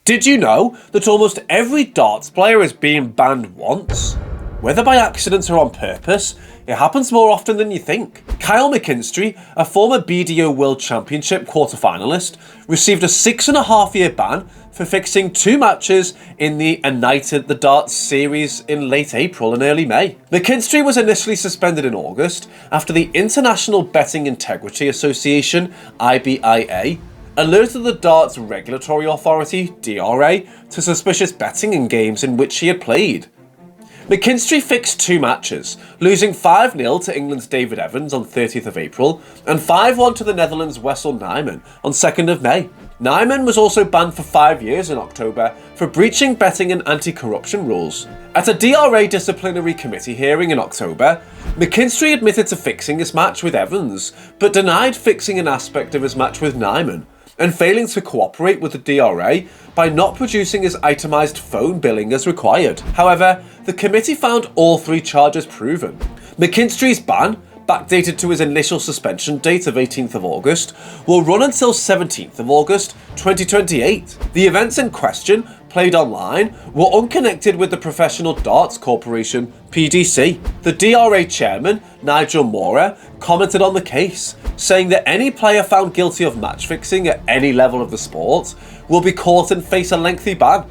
Did you know that almost every darts player is being banned once? Whether by accident or on purpose, it happens more often than you think. Kyle McKinnon, a former BDO World Championship quarter-finalist, received a 6.5-year ban for fixing 2 matches in the United the Darts series in late April and early May. McKinnon was initially suspended in August after the International Betting Integrity Association, IBIA, alerted the Darts Regulatory Authority, DRA, to suspicious betting in games in which he had played. McKinnon fixed 2 matches, losing 5-0 to England's David Evans on 30th of April and 5-1 to the Netherlands' Wes Nyman on 2nd of May. Nyman was also banned for 5 years in October for breaching betting and anti-corruption rules. At a DRA disciplinary committee hearing in October, McKinnon admitted to fixing his match with Evans, but denied fixing an aspect of his match with Nyman, and failing to cooperate with the DRA by not producing his itemised phone billing as required. However, the committee found all 3 charges proven. McKinnon's ban, backdated to his initial suspension date of 18th of August, will run until 17th of August 2028. The events in question, played online, were unconnected with the Professional Darts Corporation, PDC. The DRA chairman, Nigel Mora, commented on the case, saying that any player found guilty of match fixing at any level of the sport will be caught and face a lengthy ban.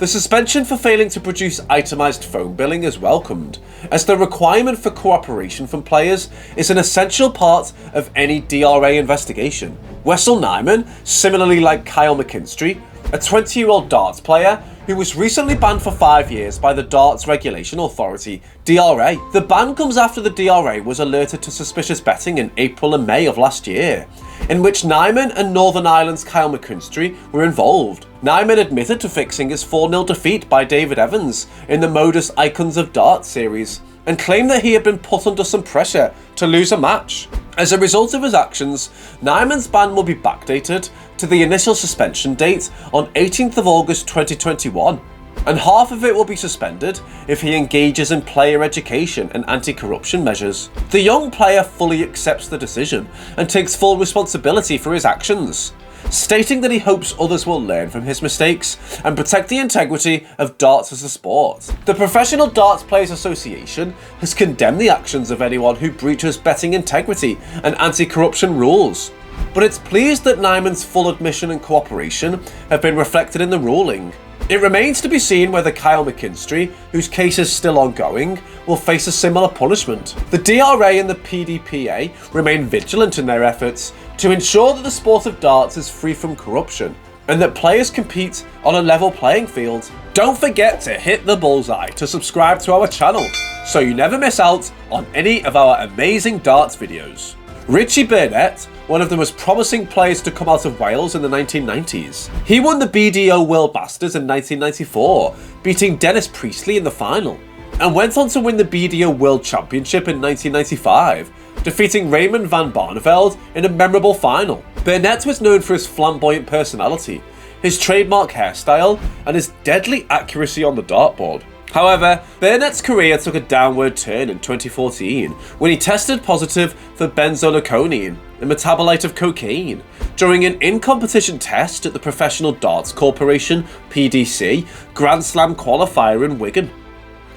The suspension for failing to produce itemised phone billing is welcomed, as the requirement for cooperation from players is an essential part of any DRA investigation. Wes Nyman, similarly like Kyle McKinnon, a 20-year-old darts player who was recently banned for 5 years by the Darts Regulation Authority, DRA. The ban comes after the DRA was alerted to suspicious betting in April and May of last year, in which Nyman and Northern Ireland's Kyle McKinnon were involved. Nyman admitted to fixing his 4-0 defeat by David Evans in the Modus Icons of Darts series, and claimed that he had been put under some pressure to lose a match. As a result of his actions, Nyman's ban will be backdated to the initial suspension date on 18th of August 2021, and half of it will be suspended if he engages in player education and anti-corruption measures. The young player fully accepts the decision and takes full responsibility for his actions, stating that he hopes others will learn from his mistakes and protect the integrity of darts as a sport. The Professional Darts Players Association has condemned the actions of anyone who breaches betting integrity and anti-corruption rules, but it's pleased that Nyman's full admission and cooperation have been reflected in the ruling. It remains to be seen whether Kyle McKinnon, whose case is still ongoing, will face a similar punishment. The DRA and the PDPA remain vigilant in their efforts to ensure that the sport of darts is free from corruption and that players compete on a level playing field. Don't forget to hit the bullseye to subscribe to our channel so you never miss out on any of our amazing darts videos. Richie Burnett, one of the most promising players to come out of Wales in the 1990s. He won the BDO World Masters in 1994, beating Dennis Priestley in the final, and went on to win the BDO World Championship in 1995, defeating Raymond van Barneveld in a memorable final. Burnett was known for his flamboyant personality, his trademark hairstyle, and his deadly accuracy on the dartboard. However, Burnett's career took a downward turn in 2014 when he tested positive for benzoyl-aconine, a metabolite of cocaine, during an in-competition test at the Professional Darts Corporation (PDC) Grand Slam qualifier in Wigan.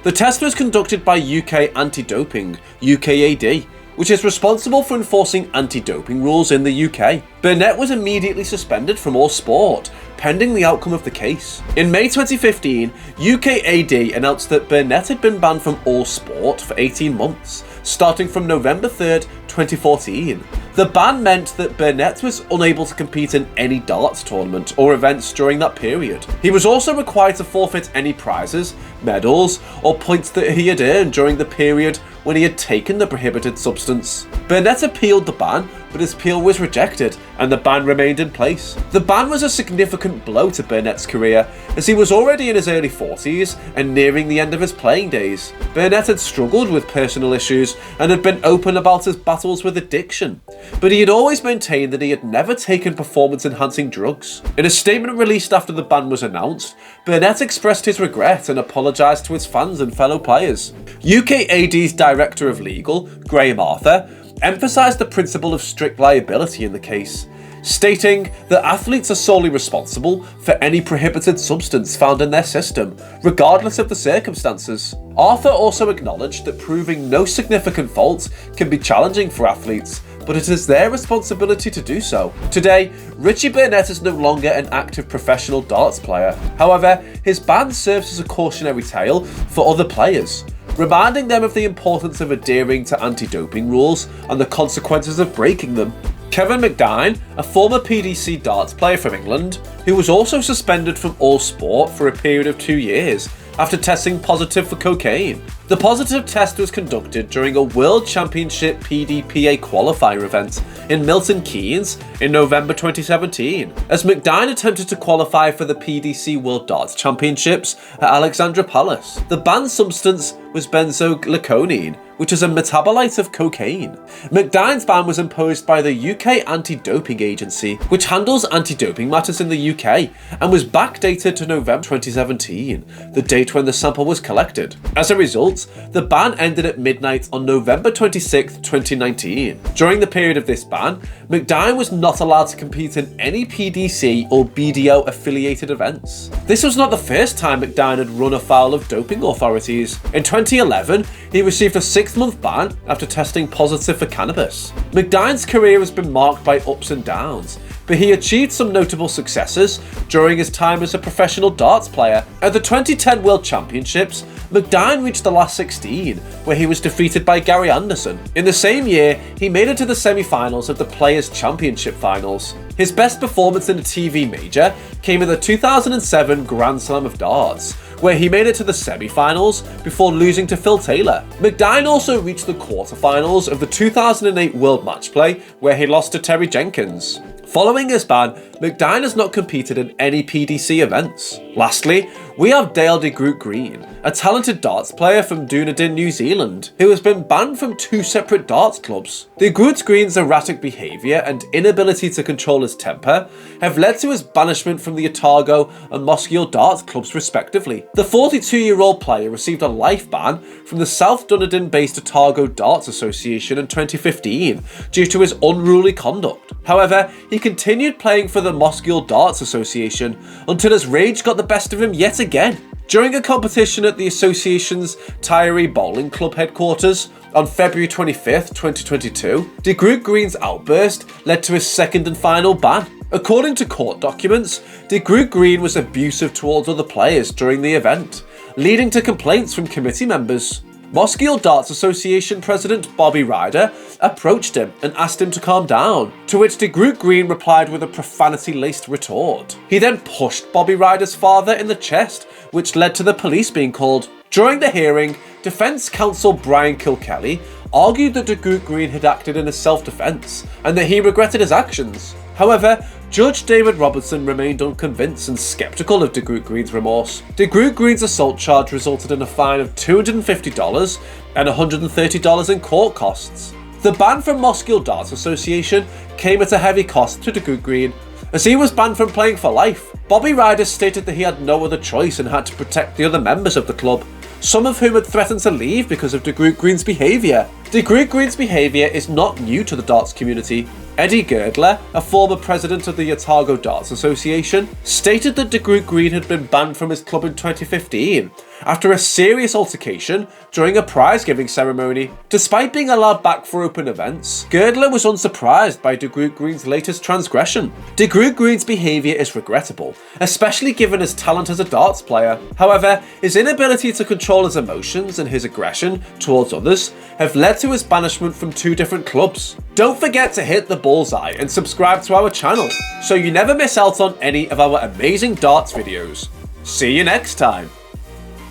The test was conducted by UK Anti-Doping (UKAD), which is responsible for enforcing anti-doping rules in the UK. Burnett was immediately suspended from all sport, pending the outcome of the case. In May 2015, UKAD announced that Burnett had been banned from all sport for 18 months, starting from November 3rd, 2014. The ban meant that Burnett was unable to compete in any darts tournament or events during that period. He was also required to forfeit any prizes, medals, or points that he had earned during the period when he had taken the prohibited substance. Burnett appealed the ban, but his appeal was rejected and the ban remained in place. The ban was a significant blow to Burnett's career, as he was already in his early 40s and nearing the end of his playing days. Burnett had struggled with personal issues and had been open about his battles with addiction, but he had always maintained that he had never taken performance-enhancing drugs. In a statement released after the ban was announced, Burnett expressed his regret and apologised to his fans and fellow players. UKAD's Director of Legal, Graham Arthur, emphasised the principle of strict liability in the case, stating that athletes are solely responsible for any prohibited substance found in their system, regardless of the circumstances. Arthur also acknowledged that proving no significant fault can be challenging for athletes, but it is their responsibility to do so. Today, Richie Burnett is no longer an active professional darts player. However, his ban serves as a cautionary tale for other players, reminding them of the importance of adhering to anti-doping rules and the consequences of breaking them. Kevin McDon, a former PDC darts player from England, who was also suspended from all sport for a period of 2 years after testing positive for cocaine. The positive test was conducted during a World Championship PDPA qualifier event in Milton Keynes in November 2017, as McDon attempted to qualify for the PDC World Darts Championships at Alexandra Palace. The banned substance was benzogluconine, which is a metabolite of cocaine. McDon's ban was imposed by the UK Anti-Doping Agency, which handles anti-doping matters in the UK, and was backdated to November 2017, the date when the sample was collected. As a result, the ban ended at midnight on November 26, 2019. During the period of this ban, McDon was not allowed to compete in any PDC or BDO affiliated events. This was not the first time McDon had run afoul of doping authorities. In 2011, he received a 6-month ban after testing positive for cannabis. McDon's career has been marked by ups and downs, but he achieved some notable successes during his time as a professional darts player. At the 2010 World Championships, McDon reached the last 16, where he was defeated by Gary Anderson. In the same year, he made it to the semi-finals of the Players' Championship Finals. His best performance in a TV major came in the 2007 Grand Slam of Darts, where he made it to the semi-finals before losing to Phil Taylor. McDon also reached the quarter-finals of the 2008 World Match Play, where he lost to Terry Jenkins. Following his ban, McDon has not competed in any PDC events. Lastly, we have Dale de Groot Green, a talented darts player from Dunedin, New Zealand, who has been banned from 2 separate darts clubs. De Groot Green's erratic behaviour and inability to control his temper have led to his banishment from the Otago and Mosgiel darts clubs respectively. The 42-year-old player received a life ban from the South Dunedin-based Otago Darts Association in 2015 due to his unruly conduct. However, he continued playing for the Mosgiel Darts Association until his rage got the best of him yet again. During a competition at the association's Tyree Bowling Club headquarters on February 25th, 2022, de Groot Green's outburst led to his second and final ban. According to court documents, de Groot Green was abusive towards other players during the event, leading to complaints from committee members. Mosgiel Darts Association President Bobby Ryder approached him and asked him to calm down, to which de Groot Green replied with a profanity-laced retort. He then pushed Bobby Ryder's father in the chest, which led to the police being called. During the hearing, defence counsel Brian Kilkelly argued that de Groot Green had acted in self-defence and that he regretted his actions. However, Judge David Robertson remained unconvinced and sceptical of de Groot Green's remorse. De Groot Green's assault charge resulted in a fine of $250 and $130 in court costs. The ban from Mosgiel Darts Association came at a heavy cost to de Groot Green, as he was banned from playing for life. Bobby Ryder stated that he had no other choice and had to protect the other members of the club, some of whom had threatened to leave because of de Groot Green's behaviour. De Groot Green's behaviour is not new to the darts community. Eddie Girdler, a former president of the Otago Darts Association, stated that de Groot Green had been banned from his club in 2015 after a serious altercation during a prize-giving ceremony. Despite being allowed back for open events, Girdler was unsurprised by de Groot Green's latest transgression. De Groot Green's behaviour is regrettable, especially given his talent as a darts player. However, his inability to control his emotions and his aggression towards others have led to his banishment from 2 different clubs. Don't forget to hit the bullseye and subscribe to our channel so you never miss out on any of our amazing darts videos. See you next time.